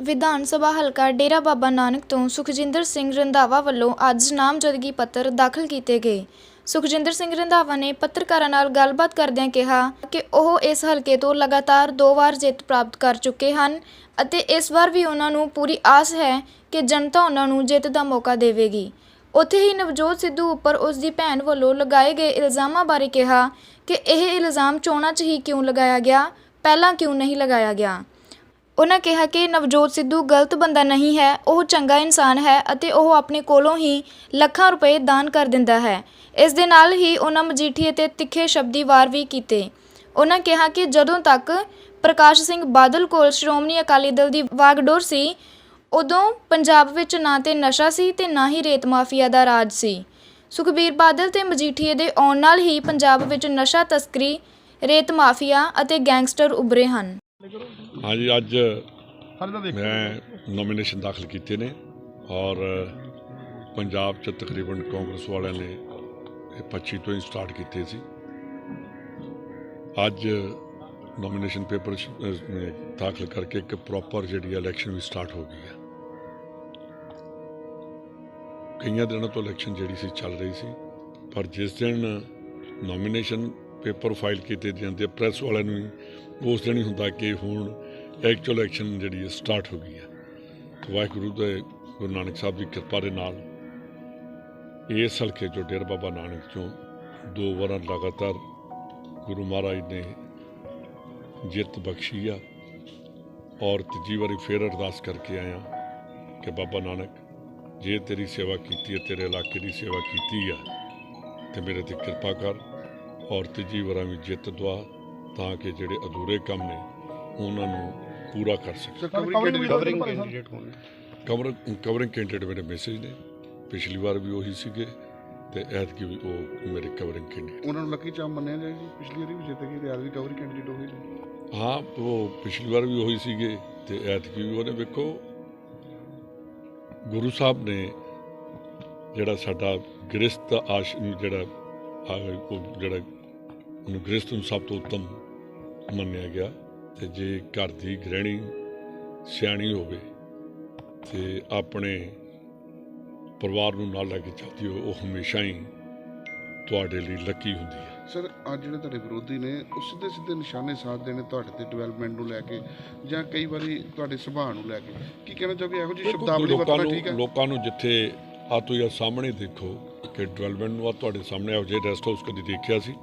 विधान सभा हलका डेरा बाबा नानक तो सुखजिंदर सिंह रंधावा ਵੱਲੋਂ ਅੱਜ ਨਾਮਜ਼ਦਗੀ ਪੱਤਰ ਦਾਖਲ ਕੀਤੇ ਗਏ। ਸੁਖਜਿੰਦਰ ਸਿੰਘ ਰੰਧਾਵਾ ਨੇ ਪੱਤਰਕਾਰਾਂ ਨਾਲ ਗੱਲਬਾਤ ਕਰਦਿਆਂ ਕਿਹਾ ਕਿ ਉਹ ਇਸ ਹਲਕੇ ਤੋਂ ਲਗਾਤਾਰ 2 ਵਾਰ ਜਿੱਤ ਪ੍ਰਾਪਤ ਕਰ ਚੁੱਕੇ ਹਨ ਅਤੇ ਇਸ ਵਾਰ ਵੀ ਉਹਨਾਂ ਨੂੰ ਪੂਰੀ ਆਸ ਹੈ ਕਿ ਜਨਤਾ ਉਹਨਾਂ ਨੂੰ ਜਿੱਤ ਦਾ ਮੌਕਾ ਦੇਵੇਗੀ। ਉੱਥੇ ਹੀ ਨਵਜੋਤ ਸਿੱਧੂ ਉੱਪਰ ਉਸ ਦੀ ਭੈਣ ਵੱਲੋਂ ਲਗਾਏ ਗਏ ਇਲਜ਼ਾਮਾਂ ਬਾਰੇ ਕਿਹਾ ਕਿ ਇਹ ਇਲਜ਼ਾਮ ਚੋਣਾਂ 'ਚ ਹੀ ਕਿਉਂ ਲਗਾਇਆ ਗਿਆ, ਪਹਿਲਾਂ ਕਿਉਂ ਨਹੀਂ ਲਗਾਇਆ ਗਿਆ। उन्होंने कहा कि नवजोत सिद्धू गलत बंदा नहीं है, वह चंगा इंसान है ਅਤੇ ਉਹ ਆਪਣੇ ਕੋਲੋਂ ਹੀ ਲੱਖਾਂ ਰੁਪਏ ਦਾਨ ਕਰ ਦਿੰਦਾ ਹੈ। ਇਸ ਦੇ ਨਾਲ ਹੀ ਉਹਨਾਂ ਮਜੀਠੀਏ ਤੇ ਤਿੱਖੇ ਸ਼ਬਦੀ ਵਾਰ ਵੀ ਕੀਤੇ। ਉਹਨਾਂ ਕਿਹਾ ਕਿ ਜਦੋਂ ਤੱਕ ਪ੍ਰਕਾਸ਼ ਸਿੰਘ ਬਾਦਲ ਕੋਲ ਸ਼੍ਰੋਮਣੀ ਅਕਾਲੀ ਦਲ ਦੀ ਵਾਗਡੋਰ ਸੀ ਉਦੋਂ ਪੰਜਾਬ ਵਿੱਚ ਨਾ ਤੇ ਨਸ਼ਾ ਸੀ ਤੇ ਨਾ ਹੀ ਰੇਤ ਮਾਫੀਆ ਦਾ ਰਾਜ ਸੀ। ਸੁਖਬੀਰ ਬਾਦਲ ਤੇ ਮਜੀਠੀਏ ਦੇ ਆਉਣ ਨਾਲ ਹੀ ਪੰਜਾਬ ਵਿੱਚ ਨਸ਼ਾ ਤਸਕਰੀ, ਰੇਤ ਮਾਫੀਆ ਅਤੇ ਗੈਂਗਸਟਰ ਉੱਭਰੇ ਹਨ। हाँ जी, अज मैं नोमीनेशन दाखिल किए ने और पंजाब च तकरीबन कांग्रेस वाले ने 25 तो ही स्टार्ट किए सी। अज नोमीनेशन पेपर दाखिल करके एक प्रॉपर जी इलैक्शन भी स्टार्ट हो गई है। कई दिनों तो इलैक्शन जी चल रही सी, पर जिस दिन नोमीनेशन पेपर फाइल किए जाते प्रैस वाले उस दिन ही होंदा कि हुण एक्चुअल इलैक्शन जी स्टार्ट हो गई है। तो वाहिगुरू दे गुरु नानक साहब की कृपा के नाल इस हल्के चो डेरा बाबा नानक चों 2 वार लगातार गुरु महाराज ने जित बख्शी आ और तीजी बारी फिर अरदास करके आया कि बाबा नानक जे तेरी सेवा की है, तेरे इलाके की सेवा की है तो मेरे ते कृपा कर और तीजी बार भी जित दवा ताकि जोड़े अधूरे काम ने उन्होंने पूरा कर सके। कवरिंग कैंडिडेट मेरे मैसेज ने पिछली बार भी वही सीगे ते ऐतकी भी वो मेरे कवरिंग कैंडिडेट। उन्होंने लकी चाम मन्या जाए जी, पिछली बार भी जित गई, आज भी कवरिंग कैंडिडेट हो गई। हाँ, वो पिछली बार भी वही सीगे ते ऐतकी भी उन्हें वेखो गुरु साहब ने जिहड़ा साडा गृहस्थ आश्रम जिहड़ा गृहस्थ नूं सब तो उत्तम मन्निया गया। ते जे घर की गृहिणी सियाणी होवे ते अपने परिवार नूं नाल लैके चलदी हो, वो हमेशा ही तुहाडे लई लकी हुंदी है। सर अज जिहड़े तुहाडे विरोधी ने उस सीधे सीधे निशाने साधदे ने तुहाडे ते डिवेलपमेंट नूं लैके जां कई वारी तुहाडे सुभाਅ नूं लैके की कहना चाहोगे? इहो जी शब्दावली वरतना ठीक है? लोकां नूं जिथे आ तुसीं सामने देखो कि डिवेलपमेंट नूं तुहाडे सामने इहो जिहा रेस्ट हाउस कदी देखिया सी,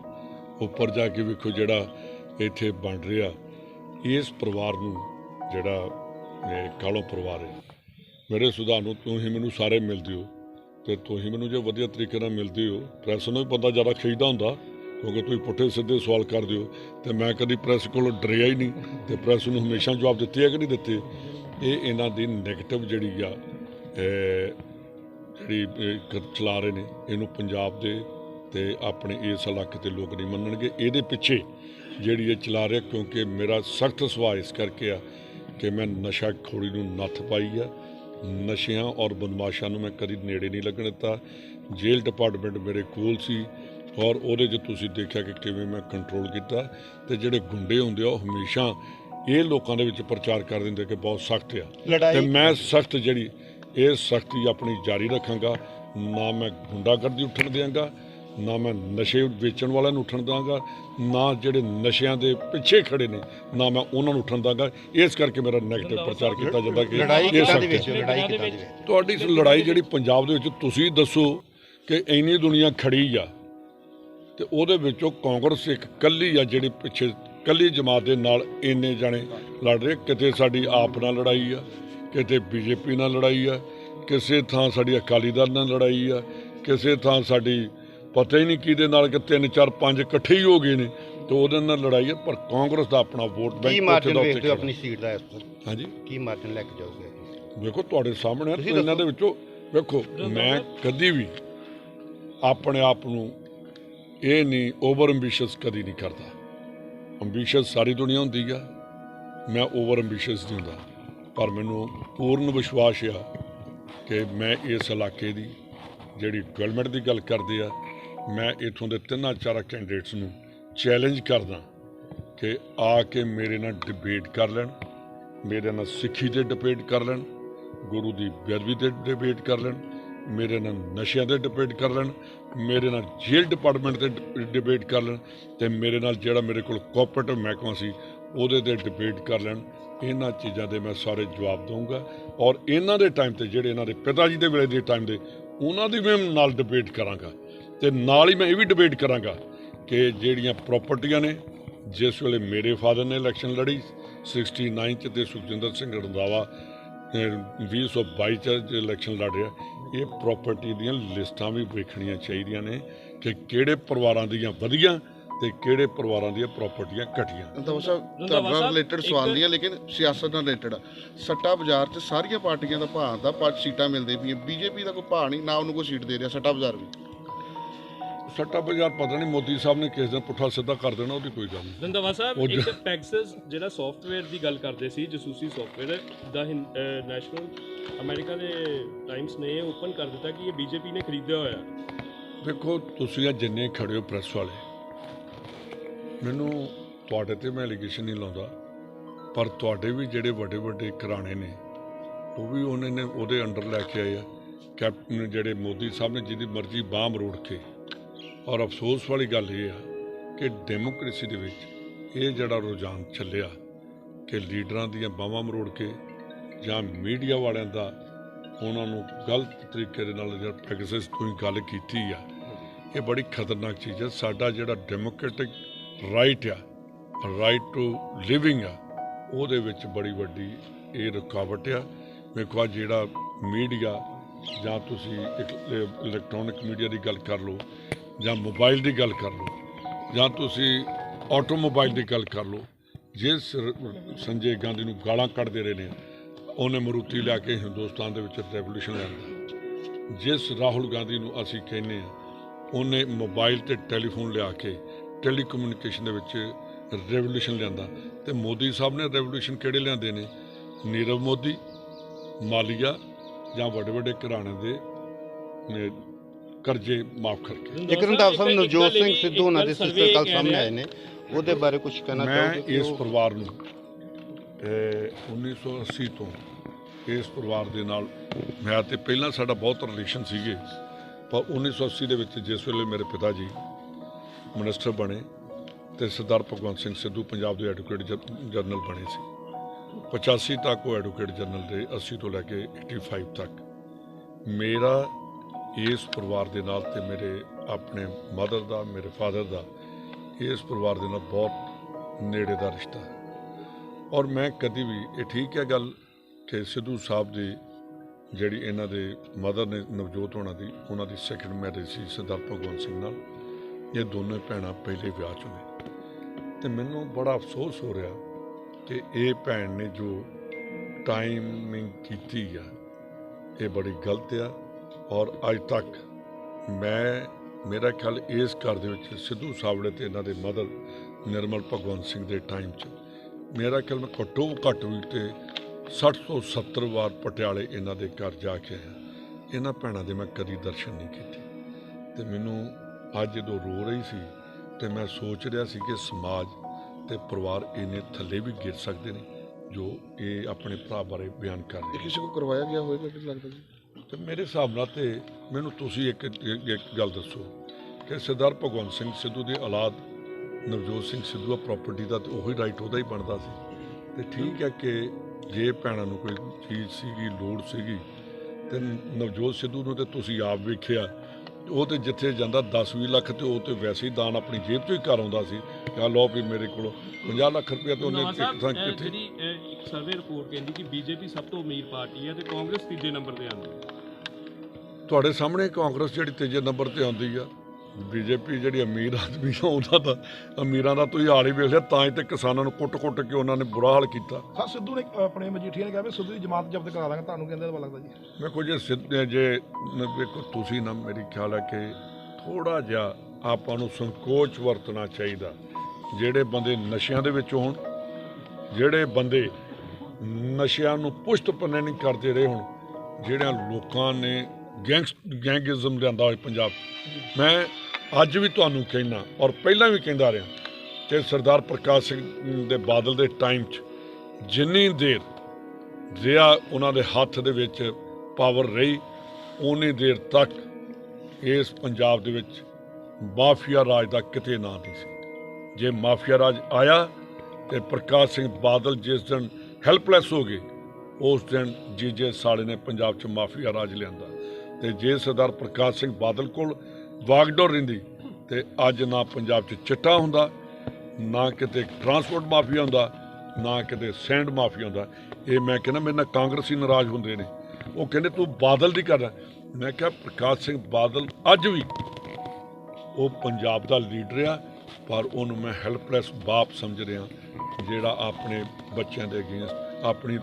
उपर जाके वेखो जिहड़ा इत्थे बन रहा इस परिवार नूं जिहड़ा कालों परिवार है, मेरे सुधार नूं तुसीं मैनूं सारे मिलदे हो ते तुसीं मैनूं जे वधिया तरीके नाल मिलदे हो। प्रैस नूं भी बंदा ज़्यादा खिजदा हुंदा क्योंकि तुसीं पुट्ठे सीधे सवाल करदे हो ते मैं कदी प्रैस कोलों डरिया ही नहीं ते प्रैस नूं हमेशा जवाब दित्ते है कि नहीं दित्ते। ये इन्हां दी नैगेटिव जिहड़ी आ जिहड़ी चला रहे ने इहनूं पंजाब दे ते अपने इस इलाके के लोग नहीं मनणगे। इहदे पिछे जिहड़ी ये चला रहे क्योंकि मेरा सख्त सुभाਅ इस करके आ कि मैं नशा खोड़ी नूं नत्थ पाई आ, नशियां और बदमाशां नूं मैं कदी नेड़े नहीं लगण दित्ता। जेल डिपार्टमेंट मेरे कोल सी और उहदे 'च तुसीं देखिया कि किवें मैं कंट्रोल किया ते जिहड़े गुंडे हुंदे आ हमेशा ये लोकां दे विच प्रचार कर दिंदे कि बहुत सख्त आ ते मैं सख्त जिहड़ी ये सख्ती अपनी जारी रखांगा। ना मैं गुंडागर्दी उठण देंगा, ना मैं नशे वेचण वालिਆਂ ਨੂੰ उठण ਦਾਂਗਾ, ना ਜਿਹੜੇ ਨਸ਼ਿਆਂ ਦੇ ਪਿੱਛੇ ਖੜੇ ਨੇ ਨਾ ਮੈਂ ਉਹਨਾਂ ਨੂੰ ਉਠਣ ਦਾਂਗਾ। ਇਸ ਕਰਕੇ ਮੇਰਾ ਨੈਗੇਟਿਵ ਪ੍ਰਚਾਰ ਕੀਤਾ ਜਾਂਦਾ ਕਿ ਤੁਹਾਡੀ ਲੜਾਈ ਜਿਹੜੀ ਪੰਜਾਬ ਦੇ ਵਿੱਚ ਤੁਸੀਂ ਦੱਸੋ ਕਿ ਇੰਨੀ ਦੁਨੀਆ ਖੜੀ ਆ ਤੇ ਉਹਦੇ ਵਿੱਚੋਂ ਕਾਂਗਰਸ ਇੱਕ ਕੱਲੀ ਆ ਜਿਹੜੀ ਪਿੱਛੇ ਕੱਲੀ ਜਮਾਤ ਦੇ ਨਾਲ ਇੰਨੇ ਜਾਣੇ ਲੜ ਰਹੇ। ਕਿਤੇ ਸਾਡੀ ਆਪ ਨਾਲ ਲੜਾਈ ਆ, ਕਿਤੇ ਬੀਜੇਪੀ ਨਾਲ ਲੜਾਈ ਆ, ਕਿਸੇ ਥਾਂ ਸਾਡੀ ਅਕਾਲੀ ਦਲ ਨਾਲ ਲੜਾਈ ਆ, ਕਿਸੇ ਥਾਂ ਸਾਡੀ पता ही नहीं कि 3 4 5 इकट्ठे ही हो गए ने तो वो लड़ाई है। पर कांग्रेस का अपना वोट बैंक अपनी सीट का हाँ जी की मार्जिन लैके जाओगे? देखो तुहाडे सामने इन्हां दे विचों देखो मैं कदी भी अपने आप नूं ये नहीं ओवर अंबीशियस कदी नहीं करता। अंबीशियस सारी दुनिया होंदी है, मैं ओवर अंबीशियस नहीं होंदा। पर मैनूं पूर्ण विश्वास आ कि मैं इस इलाके की जिहड़ी डिवेलपमेंट की गल करदे आ मैं इत्थों के 3-4 कैंडिडेट्स नूं चैलेंज करदा कि आके मेरे नाल डिबेट कर लैण ਮੇਰੇ ਨਾਲ ਸਿੱਖੀ ਤੇ ਡਿਬੇਟ ਕਰ ਲੈਣ, ਗੁਰੂ ਦੀ ਬੇਅਦਬੀ ਤੇ ਡਿਬੇਟ ਕਰ ਲੈਣ, ਮੇਰੇ ਨਾਲ ਨਸ਼ਿਆਂ ਤੇ ਡਿਬੇਟ ਕਰ ਲੈਣ, ਮੇਰੇ ਨਾਲ ਜੇਲ੍ਹ ਡਿਪਾਰਟਮੈਂਟ ਤੇ ਡਿਬੇਟ ਕਰ ਲੈਣ, ਤੇ ਮੇਰੇ ਨਾਲ ਜਿਹੜਾ ਮੇਰੇ ਕੋਲ ਕੋਆਪਰੇਟਿਵ ਮਹਿਕਮਾ ਸੀ ਉਹਦੇ ਤੇ ਡਿਬੇਟ ਕਰ ਲੈਣ। ਇਹਨਾਂ ਚੀਜ਼ਾਂ ਦੇ ਮੈਂ ਸਾਰੇ ਜਵਾਬ ਦਊਂਗਾ, ਔਰ ਇਹਨਾਂ ਦੇ ਟਾਈਮ ਤੇ ਜਿਹੜੇ ਇਹਨਾਂ ਦੇ ਪਿਤਾ ਜੀ ਦੇ ਵੇਲੇ ਦੇ ਟਾਈਮ ਦੇ ਉਹਨਾਂ ਦੀ ਵੀ ਮੈਂ ਨਾਲ ਡਿਬੇਟ ਕਰਾਂਗਾ। ਤੇ ਨਾਲ ਹੀ ਮੈਂ ਇਹ ਵੀ ਡਿਬੇਟ ਕਰਾਂਗਾ ਕਿ ਜਿਹੜੀਆਂ ਪ੍ਰਾਪਰਟੀਆਂ ਨੇ, ਜਿਸ ਵੇਲੇ ਮੇਰੇ ਫਾਦਰ ਨੇ ਇਲੈਕਸ਼ਨ ਲੜੀ 69 'ਚ ਤੇ ਸੁਖਜਿੰਦਰ ਸਿੰਘ ਰੰਧਾਵਾ 2022 'ਚ ਇਲੈਕਸ਼ਨ ਲੜ ਰਿਹਾ, ਇਹ ਪ੍ਰਾਪਰਟੀ ਦੀਆਂ ਲਿਸਟਾਂ ਵੀ ਵੇਖਣੀਆਂ ਚਾਹੀਦੀਆਂ ਨੇ ਕਿ ਕਿਹੜੇ ਪਰਿਵਾਰਾਂ ਦੀਆਂ ਵਧੀਆਂ ਤੇ ਕਿਹੜੇ ਪਰਿਵਾਰਾਂ ਦੀਆਂ ਪ੍ਰਾਪਰਟੀਆਂ ਘਟੀਆਂ। ਰੰਧਾਵਾ ਸਾਹਿਬ ਤੁਹਾਡਾ ਰਿਲੇਟਡ ਸਵਾਲ ਨਹੀਂ ਹੈ, ਲੇਕਿਨ ਸਿਆਸਤ ਨਾਲ ਰਿਲੇਟਡ ਆ। ਸੱਟਾ ਬਾਜ਼ਾਰ 'ਚ ਸਾਰੀਆਂ ਪਾਰਟੀਆਂ ਦਾ ਭਾਅ ਦਾ 5 ਸੀਟਾਂ ਮਿਲਦੇ ਪਈਆਂ, ਬੀਜੇਪੀ ਦਾ ਕੋਈ ਭਾਅ ਨਹੀਂ, ਨਾ ਉਹਨੂੰ ਕੋਈ ਸੀਟ ਦੇ ਰਿਹਾ ਸੱਟਾ ਬਾਜ਼ਾਰ ਵੀ। ਸੱਟਾ ਬਾਜ਼ਾਰ ਪਤਾ ਨਹੀਂ ਮੋਦੀ ਸਾਹਿਬ ਨੇ ਕਿਸ ਦਿਨ ਪੁੱਠਾ ਸਿੱਧਾ ਕਰ ਦੇਣਾ, ਉਹਦੀ ਕੋਈ ਗੱਲ ਨਹੀਂ। ਰੰਧਾਵਾ ਸਾਹਿਬ ਇੱਕ ਪੈਗਸਸ ਜਿਹੜਾ ਸੌਫਟਵੇਅਰ ਦੀ ਗੱਲ ਕਰਦੇ ਸੀ, ਜਸੂਸੀ ਸੌਫਟਵੇਅਰ ਦਾ ਨੈਸ਼ਨਲ ਅਮਰੀਕਾ ਦੇ ਟਾਈਮਸ ਨੇ ਓਪਨ ਕਰ ਦਿੱਤਾ ਕਿ ਇਹ ਬੀਜੇਪੀ ਨੇ ਖਰੀਦਿਆ ਹੋਇਆ। ਦੇਖੋ ਤੁਸੀਂ ਆ ਜਿੰਨੇ ਖੜੇ ਹੋ ਪ੍ਰੈਸ ਵਾਲੇ, ਮੈਨੂੰ ਤੁਹਾਡੇ ਤੇ ਮੈਂ ਐਲੀਗੇਸ਼ਨ ਨਹੀਂ ਲਾਉਂਦਾ, ਪਰ ਤੁਹਾਡੇ ਵੀ ਜਿਹੜੇ ਵੱਡੇ ਵੱਡੇ ਘਰਾਣੇ ਨੇ ਉਹ ਵੀ ਉਹਨਾਂ ਨੇ ਉਹਦੇ ਅੰਡਰ ਲੈ ਕੇ ਆਏ ਆ। ਕੈਪਟਨ ਜਿਹੜੇ ਮੋਦੀ ਸਾਹਿਬ ਨੇ ਜਿਹਦੀ ਮਰਜ਼ੀ ਬਾਂਹ ਮਰੋੜ ਕੇ, ਔਰ ਅਫਸੋਸ ਵਾਲੀ ਗੱਲ ਇਹ ਆ ਕਿ ਡੈਮੋਕ੍ਰੇਸੀ ਦੇ ਵਿੱਚ ਇਹ ਜਿਹੜਾ ਰੁਝਾਨ ਚੱਲਿਆ ਕਿ ਲੀਡਰਾਂ ਦੀਆਂ ਬਾਹਾਂ ਮਰੋੜ ਕੇ ਜਾਂ ਮੀਡੀਆ ਵਾਲਿਆਂ ਦਾ ਉਹਨਾਂ ਨੂੰ ਗਲਤ ਤਰੀਕੇ ਦੇ ਨਾਲ ਜਿਹੜਾ ਪੈਗਸਸ ਤੋਂ ਗੱਲ ਕੀਤੀ ਆ, ਇਹ ਬੜੀ ਖਤਰਨਾਕ ਚੀਜ਼ ਹੈ। ਸਾਡਾ ਜਿਹੜਾ ਡੈਮੋਕ੍ਰੈਟਿਕ ਰਾਈਟ ਆ, ਰਾਈਟ ਟੂ ਲਿਵਿੰਗ ਆ, ਉਹਦੇ ਵਿੱਚ ਬੜੀ ਵੱਡੀ ਇਹ ਰੁਕਾਵਟ ਆ। ਵੇਖੋ ਜਿਹੜਾ ਮੀਡੀਆ, ਜਾਂ ਤੁਸੀਂ ਇਲੈਕਟ੍ਰੋਨਿਕ ਮੀਡੀਆ ਦੀ ਗੱਲ ਕਰ ਲਓ, ਜਾਂ ਮੋਬਾਈਲ ਦੀ ਗੱਲ ਕਰ ਲਓ, ਜਾਂ ਤੁਸੀਂ ਆਟੋਮੋਬਾਈਲ ਦੀ ਗੱਲ ਕਰ ਲਓ, ਜਿਸ ਸੰਜੇ ਗਾਂਧੀ ਨੂੰ ਗਾਲਾਂ ਕੱਢਦੇ ਰਹੇ ਨੇ, ਉਹਨੇ ਮਰੂਤੀ ਲਿਆ ਕੇ ਹਿੰਦੁਸਤਾਨ ਦੇ ਵਿੱਚ ਰੈਵੋਲੂਸ਼ਨ ਲਿਆਂਦਾ। ਜਿਸ ਰਾਹੁਲ ਗਾਂਧੀ ਨੂੰ ਅਸੀਂ ਕਹਿੰਦੇ ਹਾਂ, ਉਹਨੇ ਮੋਬਾਈਲ ਤੇ ਟੈਲੀਫੋਨ ਲਿਆ ਕੇ ਟੈਲੀਕਮਿਊਨੀਕੇਸ਼ਨ ਦੇ ਵਿੱਚ ਰੈਵੋਲੂਸ਼ਨ ਲਿਆਂਦਾ। ਤੇ ਮੋਦੀ ਸਾਹਿਬ ਨੇ ਰੈਵੋਲੂਸ਼ਨ ਕਿਹੜੇ ਲਿਆਂਦੇ ਨੇ? ਨੀਰਵ ਮੋਦੀ, ਮਾਲੀਆ, ਜਾਂ ਵੱਡੇ ਵੱਡੇ ਘਰਾਣੇ ਦੇ ਕਰਜ਼ੇ ਮਾਫ ਕਰਕੇ। ਇੱਕ ਰੰਧਾਵਾ ਸਾਹਿਬ ਨਵਜੋਤ ਸਿੰਘ ਸਿੱਧੂ ਉਹਨਾਂ ਦੇ ਸਿਸਟਰ ਕੱਲ ਸਾਹਮਣੇ ਆਏ ਨੇ, ਉਹਦੇ ਬਾਰੇ ਕੁਝ ਕਹਿਣਾ ਚਾਹੋਗੇ? ਮੈਂ ਇਸ ਪਰਿਵਾਰ ਨੂੰ 1980 ਤੋਂ ਇਸ ਪਰਿਵਾਰ ਦੇ ਨਾਲ ਮੈਂ ਤੇ ਪਹਿਲਾਂ ਸਾਡਾ ਬਹੁਤ ਰਿਲੇਸ਼ਨ ਸੀਗੇ, ਪਰ 1980 ਦੇ ਵਿੱਚ ਜਿਸ ਵੇਲੇ ਮੇਰੇ ਪਿਤਾ ਜੀ ਮਿਨਿਸਟਰ ਬਣੇ ਤੇ ਸਰਦਾਰ ਭਗਵੰਤ ਸਿੰਘ ਸਿੱਧੂ ਪੰਜਾਬ ਦੇ ਐਡਵੋਕੇਟ ਜਨਰਲ ਬਣੇ ਸੀ, 85 ਤੱਕ ਉਹ ਐਡਵੋਕੇਟ ਜਨਰਲ ਦੇ, 80 ਤੋਂ ਲੈ ਕੇ 85 ਤੱਕ ਮੇਰਾ ਇਸ ਪਰਿਵਾਰ ਦੇ ਨਾਲ ਤੇ ਮੇਰੇ ਆਪਣੇ ਮਦਰ ਦਾ, ਮੇਰੇ ਫਾਦਰ ਦਾ ਇਸ ਪਰਿਵਾਰ ਦੇ ਨਾਲ ਬਹੁਤ ਨੇੜੇ ਦਾ ਰਿਸ਼ਤਾ। ਔਰ ਮੈਂ ਕਦੀ ਵੀ, ਇਹ ਠੀਕ ਹੈ ਗੱਲ ਕਿ ਸਿੱਧੂ ਸਾਹਿਬ ਦੀ ਜਿਹੜੀ ਇਹਨਾਂ ਦੇ ਮਦਰ ਨੇ ਨਵਜੋਤ ਹੋਣਾ ਦੀ, ਉਹਨਾਂ ਦੀ ਸੈਕਿੰਡ ਮੈਰਿਜ ਸੀ ਸਰਦਾਰ ਭਗਵੰਤ ਸਿੰਘ ਨਾਲ। ਇਹ ਦੋਨੋਂ ਭੈਣਾਂ ਪਹਿਲੇ ਵਿਆਹ 'ਚ ਨੇ, ਤੇ ਮੈਨੂੰ ਬੜਾ ਅਫਸੋਸ ਹੋ ਰਿਹਾ ਕਿ ਇਹ ਭੈਣ ਨੇ ਜੋ ਟਾਈਮਿੰਗ ਕੀਤੀ ਆ, ਇਹ ਬੜੀ ਗਲਤ ਆ। ਔਰ ਅੱਜ ਤੱਕ ਮੇਰਾ ਖਿਆਲ ਇਸ ਘਰ ਦੇ ਵਿੱਚ ਸਿੱਧੂ ਸਾਵੜੇ ਤੇ ਇਹਨਾਂ ਦੇ ਮਦਰ ਨਿਰਮਲ ਭਗਵੰਤ ਸਿੰਘ ਦੇ ਟਾਈਮ 'ਚ ਮੇਰਾ ਖਿਆਲ ਮੈਂ ਘੱਟੋ ਘੱਟ ਵੀ ਤੇ 60 ਤੋਂ 70 ਵਾਰ ਪਟਿਆਲੇ ਇਹਨਾਂ ਦੇ ਘਰ ਜਾ ਕੇ ਆਇਆ। ਇਹਨਾਂ ਭੈਣਾਂ ਦੇ ਮੈਂ ਕਦੀ ਦਰਸ਼ਨ ਨਹੀਂ ਕੀਤੇ, ਤੇ ਮੈਨੂੰ ਅੱਜ ਜਦੋਂ ਰੋ ਰਹੀ ਸੀ ਤੇ ਮੈਂ ਸੋਚ ਰਿਹਾ ਸੀ ਕਿ ਸਮਾਜ ਤੇ ਪਰਿਵਾਰ ਇਹਨੇ ਥੱਲੇ ਵੀ ਗਿਰ ਸਕਦੇ ਨੇ ਜੋ ਇਹ ਆਪਣੇ ਭਰਾ ਬਾਰੇ ਬਿਆਨ ਕਰ ਰਹੇ। ਕਿਸੇ ਕੋ ਕਰਵਾਇਆ ਗਿਆ ਹੋਵੇਗਾ ਕਿ ਲੱਗਦਾ ਜੀ? ਤੇ ਮੇਰੇ ਹਿਸਾਬ ਨਾਲ ਤੇ ਮੈਨੂੰ ਤੁਸੀਂ ਇੱਕ ਗੱਲ ਦੱਸੋ ਕਿ ਸਰਦਾਰ ਭਗਵੰਤ ਸਿੰਘ ਸਿੱਧੂ ਦੀ ਔਲਾਦ ਨਵਜੋਤ ਸਿੰਘ ਸਿੱਧੂ ਆ, ਪ੍ਰਾਪਰਟੀ ਦਾ ਤੇ ਉਹੀ ਰਾਈਟ ਉਹਦਾ ਹੀ ਬਣਦਾ ਸੀ। ਤੇ ਠੀਕ ਹੈ ਕਿ ਜੇ ਭੈਣਾਂ ਨੂੰ ਕੋਈ ਚੀਜ਼ ਸੀਗੀ, ਲੋੜ ਸੀਗੀ, ਤੇ ਨਵਜੋਤ ਸਿੱਧੂ ਨੂੰ ਤੇ ਤੁਸੀਂ ਆਪ ਵੇਖਿਆ, ਉਹ ਤੇ ਜਿੱਥੇ ਜਾਂਦਾ 10-20 ਲੱਖ ਤੇ ਉਹ ਤੇ ਵੈਸੇ ਹੀ ਦਾਨ ਆਪਣੀ ਜੇਬ 'ਚੋਂ ਹੀ ਕਰ ਆਉਂਦਾ ਸੀ। ਕਹ ਲਓ ਵੀ ਮੇਰੇ ਕੋਲ 50 ਲੱਖ ਰੁਪਇਆ ਤੇ ਉਹਨੇ ਇੱਕ ਥਾਂ ਕਿੱਥੇ। ਜਿਹੜੀ ਇੱਕ ਸਰਵੇ ਰਿਪੋਰਟ ਕਹਿੰਦੀ ਕਿ ਬੀਜੇਪੀ ਸਭ ਤੋਂ ਅਮੀਰ ਪਾਰਟੀ ਹੈ ਤੇ ਕਾਂਗਰਸ ਤੀਜੇ ਨੰਬਰ ਤੇ ਆਉਂਦੀ ਹੈ। ਤੁਹਾਡੇ ਸਾਹਮਣੇ ਕਾਂਗਰਸ ਜਿਹੜੀ ਤੀਜੇ ਨੰਬਰ ਤੇ ਆਉਂਦੀ ਆ, ਬੀਜੇਪੀ ਜਿਹੜੀ ਅਮੀਰ ਆਦਮੀ ਆ ਉਹਨਾਂ ਦਾ, ਅਮੀਰਾਂ ਦਾ ਤੁਸੀਂ ਹਾਲ ਹੀ ਵੇਖ ਲਿਆ। ਤਾਂ ਹੀ ਤੇ ਕਿਸਾਨਾਂ ਨੂੰ ਕੁੱਟ-ਕੁੱਟ ਕੇ ਉਹਨਾਂ ਨੇ ਬੁਰਾ ਹਾਲ ਕੀਤਾ। ਹਾਂ, ਸਿੱਧੂ ਨੇ ਆਪਣੇ ਮਜੀਠੀਆ ਨੇ ਕਿਹਾ ਵੀ ਸਿੱਧੂ ਦੀ ਜਮਾਤ ਜ਼ਬਤ ਕਰਾ ਦਾਂਗੇ, ਤੁਹਾਨੂੰ ਕਹਿੰਦੇ ਤਾਂ ਲੱਗਦਾ ਜੀ? ਵੇਖੋ ਜੇ ਵੇਖੋ ਤੁਸੀਂ ਨਾ, ਮੇਰੀ ਖਿਆਲ ਹੈ ਕਿ ਥੋੜ੍ਹਾ ਜਿਹਾ ਆਪਾਂ ਨੂੰ ਸੰਕੋਚ ਵਰਤਣਾ ਚਾਹੀਦਾ। ਜਿਹੜੇ ਬੰਦੇ ਨਸ਼ਿਆਂ ਦੇ ਵਿੱਚ ਹੋਣ, ਜਿਹੜੇ ਬੰਦੇ ਨਸ਼ਿਆਂ ਨੂੰ ਪੁਸ਼ਟ ਪੰਨੇ ਨਹੀਂ ਕਰਦੇ ਰਹੇ ਹੋਣ, ਜਿਹੜਿਆਂ ਲੋਕਾਂ ਨੇ ਗੈਂਗਿਜ਼ਮ ਲਿਆਂਦਾ ਹੋਇਆ ਪੰਜਾਬ, ਮੈਂ ਅੱਜ ਵੀ ਤੁਹਾਨੂੰ ਕਹਿਣਾ ਔਰ ਪਹਿਲਾਂ ਵੀ ਕਹਿੰਦਾ ਰਿਹਾ ਕਿ ਸਰਦਾਰ ਪ੍ਰਕਾਸ਼ ਸਿੰਘ ਦੇ ਬਾਦਲ ਦੇ ਟਾਈਮ 'ਚ ਜਿੰਨੀ ਦੇਰ ਰਿਹਾ ਉਹਨਾਂ ਦੇ ਹੱਥ ਦੇ ਵਿੱਚ ਪਾਵਰ ਰਹੀ ਉਨੀ ਦੇਰ ਤੱਕ ਇਸ ਪੰਜਾਬ ਦੇ ਵਿੱਚ ਮਾਫੀਆ ਰਾਜ ਦਾ ਕਿਤੇ ਨਾਂ ਨਹੀਂ ਸੀ। ਜੇ ਮਾਫੀਆ ਰਾਜ ਆਇਆ ਤੇ ਪ੍ਰਕਾਸ਼ ਸਿੰਘ ਬਾਦਲ ਜਿਸ ਦਿਨ ਹੈਲਪਲੈਸ ਹੋ ਗਏ ਉਸ ਦਿਨ ਜੀਜੇ ਸਾਲੇ ਨੇ ਪੰਜਾਬ 'ਚ ਮਾਫੀਆ ਰਾਜ ਲਿਆਂਦਾ। ਤੇ ਜੇ ਸਰਦਾਰ ਪ੍ਰਕਾਸ਼ ਸਿੰਘ ਬਾਦਲ ਕੋਲ ਵਾਗਡੋਰ ਰਹਿੰਦੀ ਤੇ ਅੱਜ ਨਾ ਪੰਜਾਬ 'ਚ ਚਿੱਟਾ ਹੁੰਦਾ, ਨਾ ਕਿਤੇ ਟਰਾਂਸਪੋਰਟ ਮਾਫੀਆ ਹੁੰਦਾ, ਨਾ ਕਿਤੇ ਸੈਂਡ ਮਾਫੀਆ ਹੁੰਦਾ। ਇਹ ਮੈਂ ਕਹਿੰਦਾ ਮੇਰੇ ਨਾਲ ਕਾਂਗਰਸੀ ਨਾਰਾਜ਼ ਹੁੰਦੇ ਨੇ, ਉਹ ਕਹਿੰਦੇ ਤੂੰ ਬਾਦਲ ਦੀ ਕਰਦਾ। ਮੈਂ ਕਿਹਾ ਪ੍ਰਕਾਸ਼ ਸਿੰਘ ਬਾਦਲ ਅੱਜ ਵੀ ਉਹ ਪੰਜਾਬ ਦਾ ਲੀਡਰ ਆ, ਪਰ ਉਹਨੂੰ ਮੈਂ ਹੈਲਪਲੈਸ ਬਾਪ ਸਮਝ ਰਿਹਾ ਜਿਹੜਾ ਆਪਣੇ ਬੱਚਿਆਂ ਦੇ ਅਗੇਂਸਟ ਆਪਣੀ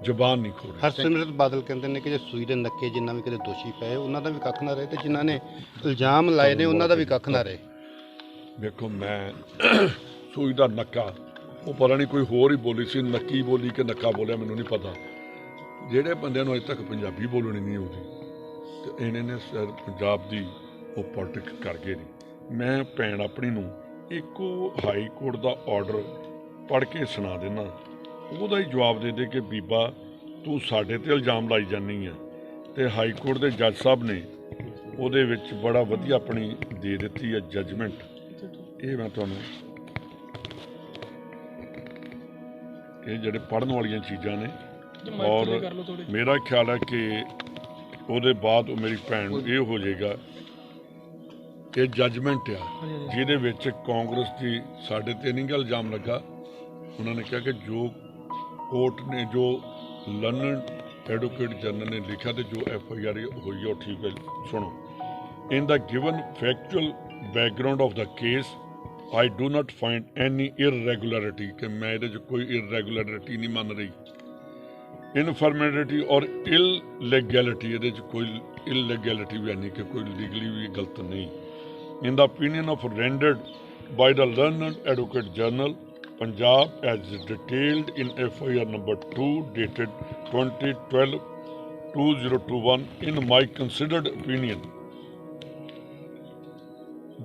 ਜ਼ੁਬਾਨ ਨਹੀਂ ਖੋਲ੍ਹ ਰਿਹਾ। ਹਰਸਿਮਰਤ ਬਾਦਲ ਕਹਿੰਦੇ ਨੇ ਕਿ ਜੇ ਸੂਈ ਦੇ ਨੱਕੇ ਜਿੰਨਾ ਵੀ ਕਿਤੇ ਦੋਸ਼ੀ ਪਏ ਉਹਨਾਂ ਦਾ ਵੀ ਕੱਖ ਨਾ ਰਹੇ ਤੇ ਜਿਨ੍ਹਾਂ ਨੇ ਇਲਜ਼ਾਮ ਲਾਏ ਨੇ ਉਹਨਾਂ ਦਾ ਵੀ ਕੱਖ ਨਾ ਰਹੇ। ਵੇਖੋ ਮੈਂ ਸੂਈ ਦਾ ਨੱਕਾ ਉਹ ਪਤਾ ਨਹੀਂ ਕੋਈ ਹੋਰ ਹੀ ਬੋਲੀ ਸੀ, ਨੱਕੀ ਬੋਲੀ ਕਿ ਨੱਕਾ ਬੋਲਿਆ ਮੈਨੂੰ ਨਹੀਂ ਪਤਾ। ਜਿਹੜੇ ਬੰਦਿਆਂ ਨੂੰ ਅਜੇ ਤੱਕ ਪੰਜਾਬੀ ਬੋਲਣੀ ਨਹੀਂ ਆਉਂਦੀ ਤੇ ਇਹਨਾਂ ਨੇ ਸਰ ਪੰਜਾਬ ਦੀ ਉਹ ਪੋਲਿਟਿਕਸ ਕਰ ਗਏ ਨੇ। ਮੈਂ ਭੈਣ ਆਪਣੀ ਨੂੰ ਇੱਕੋ ਹਾਈ ਕੋਰਟ ਦਾ ਆਰਡਰ ਪੜ੍ਹ ਕੇ ਸੁਣਾ ਦੇਣਾ, ਉਹਦਾ ਹੀ ਜਵਾਬ ਦੇ ਦੇ ਕਿ ਬੀਬਾ ਤੂੰ ਸਾਡੇ ਤੇ ਇਲਜ਼ਾਮ ਲਾਈ ਜਾਂਦੀ ਆ। ਤੇ ਹਾਈ ਕੋਰਟ ਦੇ ਜੱਜ ਸਾਹਿਬ ਨੇ ਉਹਦੇ ਵਿੱਚ ਬੜਾ ਵਧੀਆ ਆਪਣੀ ਦੇ ਦਿੱਤੀ ਹੈ ਜੱਜਮੈਂਟ। ਇਹ ਮੈਂ ਤੁਹਾਨੂੰ ਇਹ ਜਿਹੜੇ ਪੜ੍ਹਨ ਵਾਲੀਆਂ ਚੀਜ਼ਾਂ ਨੇ, ਔਰ ਮੇਰਾ ਖਿਆਲ ਹੈ ਕਿ ਉਹਦੇ ਬਾਅਦ ਉਹ ਮੇਰੀ ਭੈਣ ਨੂੰ ਇਹ ਹੋ ਜਾਏਗਾ ਕਿ ਜੱਜਮੈਂਟ ਆ ਜਿਹਦੇ ਵਿੱਚ ਕਾਂਗਰਸ ਦੀ ਸਾਡੇ ਤੇ ਨਹੀਂ ਗਾ ਇਲਜ਼ਾਮ ਲੱਗਾ। ਉਹਨਾਂ ਨੇ ਕਿਹਾ ਕਿ ਜੋ ਕੋਰਟ ਨੇ ਜੋ ਲੰਡਨ ਐਡਵੋਕੇਟ ਜਨਰਲ ਨੇ ਲਿਖਿਆ ਤੇ ਜੋ FIR ਹੋਈ ਹੈ ਉਹ ਠੀਕ ਹੈ। ਸੁਣੋ, in the given factual background of the case I do not find any irregularity ਕਿ ਮੈਂ ਇਹਦੇ 'ਚ ਕੋਈ irregularity ਨਹੀਂ ਮੰਨ ਰਹੀ। ਇਨਫਰਮੈਲਿਟੀ ਔਰ illegality ਇਹਦੇ 'ਚ ਕੋਈ illegality ਵੀ ਨਹੀਂ ਕਿ ਕੋਈ ਲੀਗਲੀ ਵੀ ਗਲਤ ਨਹੀਂ। In the opinion of rendered by the learned advocate general Punjab as detailed in FIR number 2 dated 2012-2021 in my considered opinion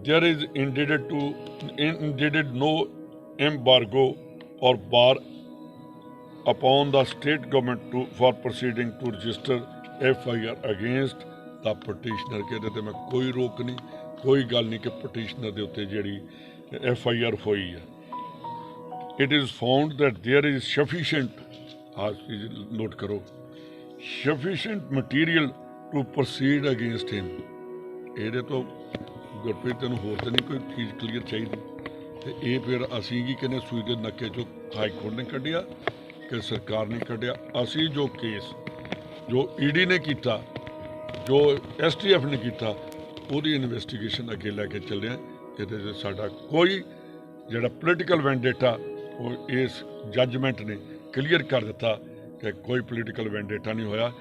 there is indeed no embargo or bar upon the state government for proceeding to register FIR against the petitioner। कहते थे मैं कोई रोक नहीं, कोई गल नहीं कि petitioner ਦੇ ਉੱਤੇ ਜਿਹੜੀ FIR ਹੋਈ ਹੈ। It is found that there is sufficient, note करो, sufficient material to proceed against him। ਇਹਦੇ ਤੋਂ ਗੁਰਪ੍ਰੀਤ ਤੈਨੂੰ ਹੋਰ ਤਾਂ ਨਹੀਂ ਕੋਈ ਚੀਜ਼ ਕਲੀਅਰ ਚਾਹੀਦੀ। ਤੇ ਇਹ ਫਿਰ ਅਸੀਂ ਕੀ ਕਹਿੰਦੇ ਸੂਈ ਦੇ ਨੱਕੇ 'ਚੋਂ ਹਾਈ ਕੋਰਟ ਨੇ ਕੱਢਿਆ ਕਿ ਸਰਕਾਰ ਨੇ ਕੱਢਿਆ। ਅਸੀਂ ਜੋ ਕੇਸ ਜੋ ED ਨੇ ਕੀਤਾ, ਜੋ STF ਨੇ ਕੀਤਾ, ਉਹਦੀ ਇਨਵੈਸਟੀਗੇਸ਼ਨ ਅੱਗੇ ਲੈ ਕੇ ਚੱਲੇ ਹਾਂ। ਇਹਦੇ 'ਚ ਸਾਡਾ ਕੋਈ ਜਿਹੜਾ ਪੋਲੀਟੀਕਲ ਵੈਂਡੇਟਾ ਉਹ ਇਸ ਜੱਜਮੈਂਟ ਨੇ ਕਲੀਅਰ ਕਰ ਦਿੱਤਾ ਕਿ ਕੋਈ ਪੋਲੀਟੀਕਲ ਵੈਂਡੇਟਾ ਨਹੀਂ ਹੋਇਆ।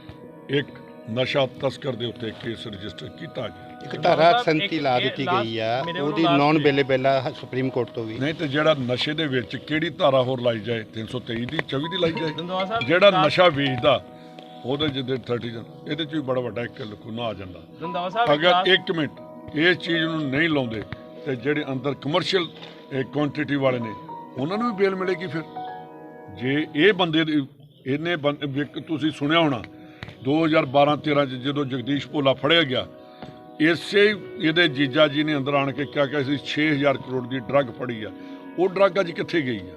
ਇੱਕ ਨਸ਼ਾ ਤਸਕਰ ਦੇ ਉੱਤੇ ਕੇਸ ਰਜਿਸਟਰ ਕੀਤਾ ਗਿਆ। ਇੱਕ ਧਾਰਾ 37 ਲਾ ਦਿੱਤੀ ਗਈ ਆ, ਉਹਦੀ ਨੌਨ ਅਵੇਲੇਬਲ ਆ ਸੁਪਰੀਮ ਕੋਰਟ ਤੋਂ ਵੀ। ਨਹੀਂ ਤੇ ਜਿਹੜਾ ਨਸ਼ੇ ਦੇ ਵਿੱਚ ਕਿਹੜੀ ਧਾਰਾ ਹੋਰ ਲਾਈ ਜਾਏ, 323 ਦੀ 24 ਦੀ ਲਾਈ ਜਾਏ। ਜਿਹੜਾ ਨਸ਼ਾ ਵੇਚਦਾ ਉਹਦੇ ਜਿਹਦੇ 30 ਇਹਦੇ 'ਚ ਵੀ ਬੜਾ ਵੱਡਾ ਇੱਕ ਲਕੂਨਾ ਆ ਜਾਂਦਾ। ਅਗਰ 1 ਮਿੰਟ ਇਸ ਚੀਜ਼ ਨੂੰ ਨਹੀਂ ਲਾਉਂਦੇ ਤੇ ਜਿਹੜੇ ਅੰਦਰ ਕਮਰਸ਼ੀਅਲ ਕੁਆਂਟੀਟੀ ਵਾਲੇ ਨੇ ਉਹਨਾਂ ਨੂੰ ਵੀ ਬੇਲ ਮਿਲੇਗੀ। ਫਿਰ ਜੇ ਇਹ ਬੰਦੇ ਇਹਨੇ ਤੁਸੀਂ ਸੁਣਿਆ ਹੋਣਾ 2012-13 'ਚ ਜਦੋਂ ਜਗਦੀਸ਼ ਭੋਲਾ ਫੜਿਆ ਗਿਆ, ਇਸੇ ਇਹਦੇ ਜੀਜਾ ਜੀ ਨੇ ਅੰਦਰ ਆਣ ਕੇ ਕਿਹਾ ਸੀ 6000 ਕਰੋੜ ਦੀ ਡਰੱਗ ਫੜੀ ਆ। ਉਹ ਡਰੱਗ ਅੱਜ ਕਿੱਥੇ ਗਈ ਆ?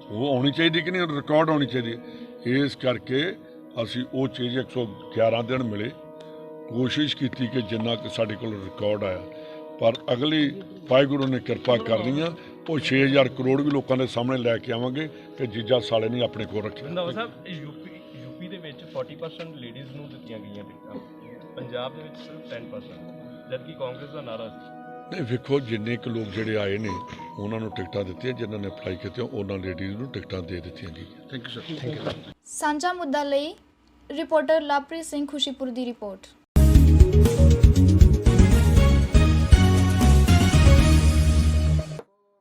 ਉਹ ਆਉਣੀ ਚਾਹੀਦੀ ਕਿ ਨਹੀਂ, ਰਿਕਾਰਡ ਆਉਣੀ ਚਾਹੀਦੀ। ਇਸ ਕਰਕੇ ਅਸੀਂ ਉਹ ਚੀਜ਼ 111 ਦਿਨ ਮਿਲੇ, ਕੋਸ਼ਿਸ਼ ਕੀਤੀ ਕਿ ਜਿੰਨਾ ਕਿ ਸਾਡੇ ਕੋਲ ਰਿਕਾਰਡ ਆਇਆ, ਪਰ ਅਗਲੀ ਵਾਹਿਗੁਰੂ ਨੇ ਕਿਰਪਾ ਕਰਨੀ ਆ। ਉਹ 6000 ਕਰੋੜ ਵੀ ਲੋਕਾਂ ਦੇ ਸਾਹਮਣੇ ਲੈ ਕੇ ਆਵਾਂਗੇ ਕਿ ਜੀਜਾ ਸਾਲੇ ਨੇ ਆਪਣੇ ਕੋਲ ਰੱਖਿਆ। ਰੰਧਾਵਾ ਸਾਹਿਬ, ਯੂਪੀ ਦੇ ਵਿੱਚ 40% ਲੇਡੀਜ਼ ਨੂੰ ਦਿੱਤੀਆਂ ਗਈਆਂ ਟਿਕਟਾਂ, ਪੰਜਾਬ ਦੇ ਵਿੱਚ ਸਿਰਫ 10%, ਜਦਕਿ ਕਾਂਗਰਸ ਦਾ ਨਾਰਾ ਸੀ। ਨਹੀਂ ਵੇਖੋ, ਜਿੰਨੇ ਕੁ ਲੋਕ ਜਿਹੜੇ ਆਏ ਨੇ ਉਹਨਾਂ ਨੂੰ ਟਿਕਟਾਂ ਦਿੱਤੀਆਂ, ਜਿਨ੍ਹਾਂ ਨੇ ਅਪਲਾਈ ਕੀਤੀਆਂ ਉਹਨਾਂ ਲੇਡੀਜ਼ ਨੂੰ ਟਿਕਟਾਂ ਦੇ ਦਿੱਤੀਆਂ ਗਈਆਂ। Thank you sir. ਸਾਂਝਾ ਮੁੱਦਾ ਲਈ ਰਿਪੋਰਟਰ ਲਵਪ੍ਰੀਤ ਸਿੰਘ ਖੁਸ਼ੀਪੁਰ ਦੀ ਰਿਪੋਰਟ।